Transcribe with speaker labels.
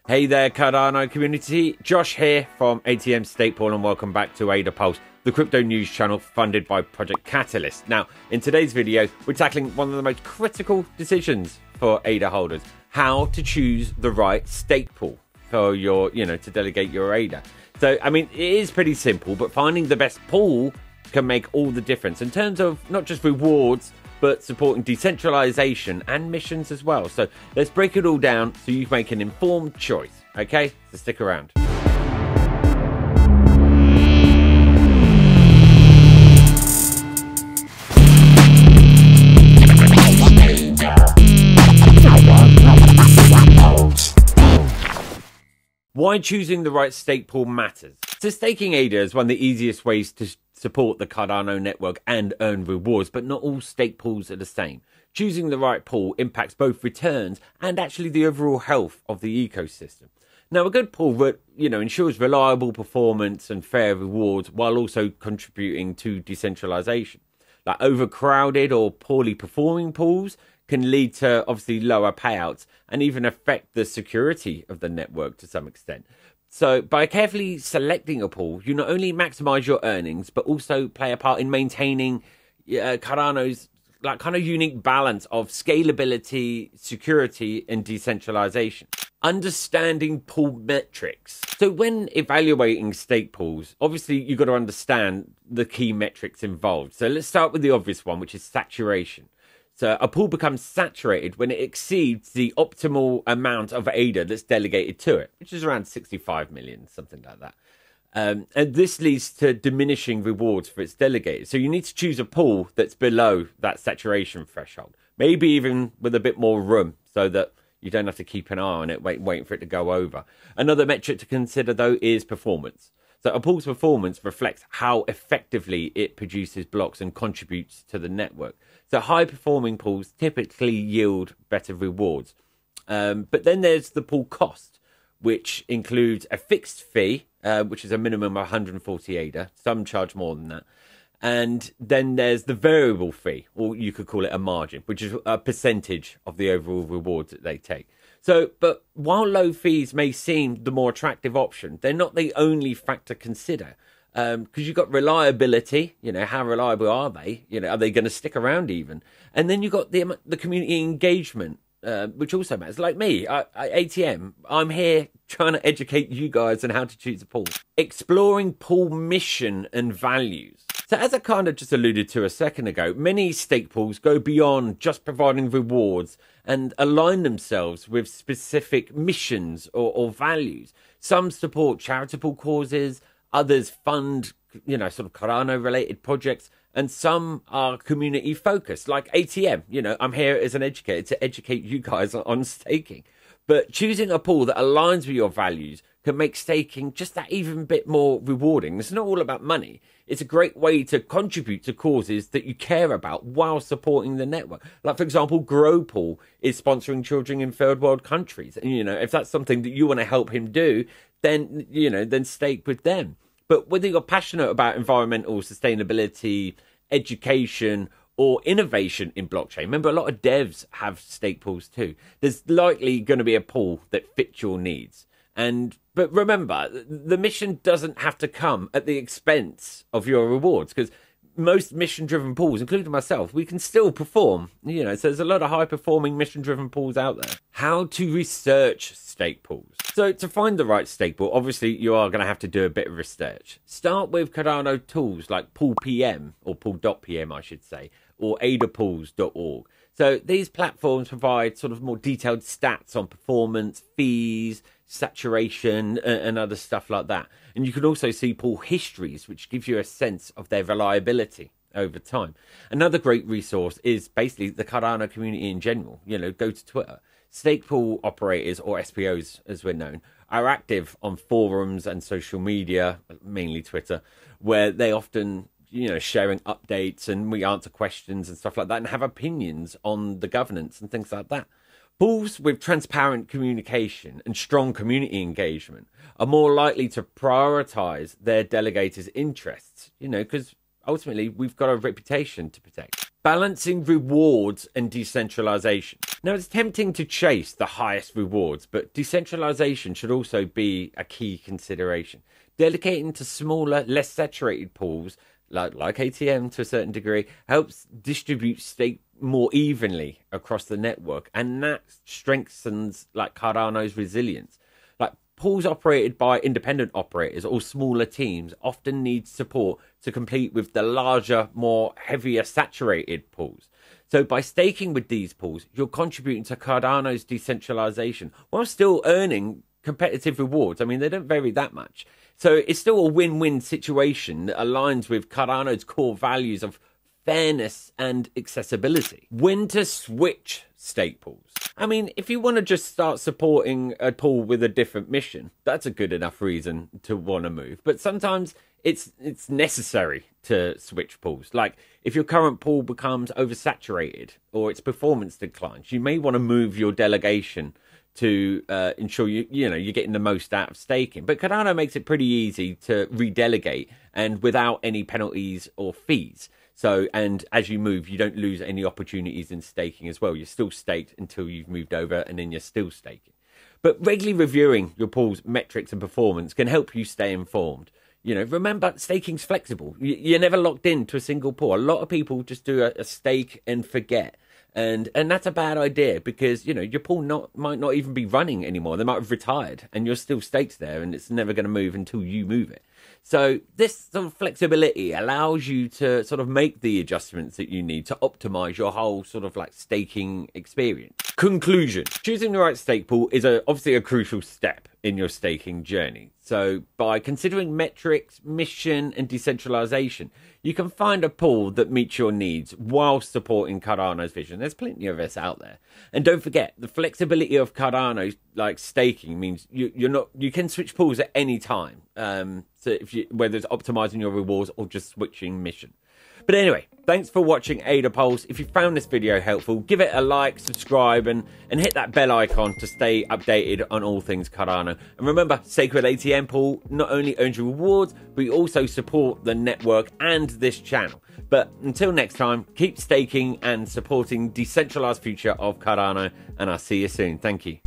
Speaker 1: Hey there, Cardano community. Josh here from ATM Stake Pool, and welcome back to Adapulse, the crypto news channel funded by Project Catalyst. Now, in today's video, we're tackling one of the most critical decisions for ADA holders: how to choose the right stake pool for your, to delegate your ADA. So, I mean, it is pretty simple, but finding the best pool can make all the difference in terms of not just rewards, but supporting decentralization and missions as well. So let's break it all down so you can make an informed choice, okay? So stick around. Why choosing the right stake pool matters. So staking ADA is one of the easiest ways to support the Cardano network and earn rewards, but not all stake pools are the same. Choosing the right pool impacts both returns and actually the overall health of the ecosystem. Now, a good pool, ensures reliable performance and fair rewards while also contributing to decentralization. Like overcrowded or poorly performing pools can lead to obviously lower payouts and even affect the security of the network to some extent. So by carefully selecting a pool, you not only maximize your earnings, but also play a part in maintaining Cardano's kind of unique balance of scalability, security, and decentralization. Understanding pool metrics. So when evaluating stake pools, obviously you've got to understand the key metrics involved. So let's start with the obvious one, which is saturation. So a pool becomes saturated when it exceeds the optimal amount of ADA that's delegated to it, which is around 65 million, something like that. And this leads to diminishing rewards for its delegated. So you need to choose a pool that's below that saturation threshold, maybe even with a bit more room so that you don't have to keep an eye on it, waiting for it to go over. Another metric to consider, though, is performance. So a pool's performance reflects how effectively it produces blocks and contributes to the network. So high-performing pools typically yield better rewards. But then there's the pool cost, which includes a fixed fee, which is a minimum of 140 ADA. Some charge more than that. And then there's the variable fee, or you could call it a margin, which is a percentage of the overall rewards that they take. So, but while low fees may seem the more attractive option, they're not the only factor to consider. Because you've got reliability, how reliable are they? Are they going to stick around even? And then you've got the community engagement, which also matters. Like me, ATM, I'm here trying to educate you guys on how to choose a pool. Exploring pool mission and values. So as I kind of just alluded to a second ago, many stake pools go beyond just providing rewards and align themselves with specific missions or values. Some support charitable causes, others fund, sort of Cardano-related projects, and some are community-focused, like ATM. I'm here as an educator to educate you guys on staking. But choosing a pool that aligns with your values can make staking just that even bit more rewarding. It's not all about money. It's a great way to contribute to causes that you care about while supporting the network. Like, for example, Grow Pool is sponsoring children in third world countries. And, if that's something that you want to help him do, then, then stake with them. But whether you're passionate about environmental sustainability, education, or innovation in blockchain, remember a lot of devs have stake pools too. There's likely going to be a pool that fits your needs. But remember, the mission doesn't have to come at the expense of your rewards, because most mission-driven pools, including myself, we can still perform. So there's a lot of high-performing mission-driven pools out there. How to research stake pools. So to find the right stake pool, obviously you are going to have to do a bit of research. Start with Cardano tools like Pool PM, or Pool.pm, I should say, or adapulse.org. So these platforms provide sort of more detailed stats on performance, fees, saturation, and other stuff like that. And you can also see pool histories, which gives you a sense of their reliability over time. Another great resource is basically the Cardano community in general. Go to Twitter. Stake pool operators, or SPOs as we're known, are active on forums and social media, mainly Twitter, where they often sharing updates, and we answer questions and stuff like that, and have opinions on the governance and things like that. Pools with transparent communication and strong community engagement are more likely to prioritize their delegators' interests, because ultimately we've got a reputation to protect. Balancing rewards and decentralization. Now, it's tempting to chase the highest rewards, but decentralization should also be a key consideration. Delegating to smaller, less saturated pools, like ATM to a certain degree, helps distribute stake more evenly across the network, and that strengthens Cardano's resilience. Pools operated by independent operators or smaller teams often need support to compete with the larger, more heavier saturated pools. So by staking with these pools, you're contributing to Cardano's decentralization while still earning competitive rewards. I mean, they don't vary that much. So it's still a win-win situation that aligns with Cardano's core values of fairness and accessibility. When to switch stake pools? I mean, if you want to just start supporting a pool with a different mission, that's a good enough reason to want to move. But sometimes it's necessary to switch pools. Like if your current pool becomes oversaturated or its performance declines, you may want to move your delegation to ensure you're getting the most out of staking. But Cardano makes it pretty easy to redelegate and without any penalties or fees. So, and as you move, you don't lose any opportunities in staking as well. You're still staked until you've moved over, and then you're still staking. But regularly reviewing your pool's metrics and performance can help you stay informed. Remember, staking's flexible. You're never locked into a single pool. A lot of people just do a stake and forget. And that's a bad idea because, your pool might not even be running anymore. They might have retired and you're still staked there and it's never going to move until you move it. So this sort of flexibility allows you to sort of make the adjustments that you need to optimize your whole sort of staking experience. Conclusion. Choosing the right stake pool is obviously a crucial step in your staking journey. So by considering metrics, mission, and decentralization, you can find a pool that meets your needs while supporting Cardano's vision. There's plenty of us out there. And don't forget, the flexibility of Cardano staking means you can switch pools at any time. So whether it's optimizing your rewards or just switching mission. But anyway, thanks for watching Adapulse. If you found this video helpful, give it a like, subscribe, and hit that bell icon to stay updated on all things Cardano. And remember, Sacred ATM Pool not only earns you rewards, but you also support the network and this channel. But until next time, keep staking and supporting decentralized future of Cardano, and I'll see you soon. Thank you.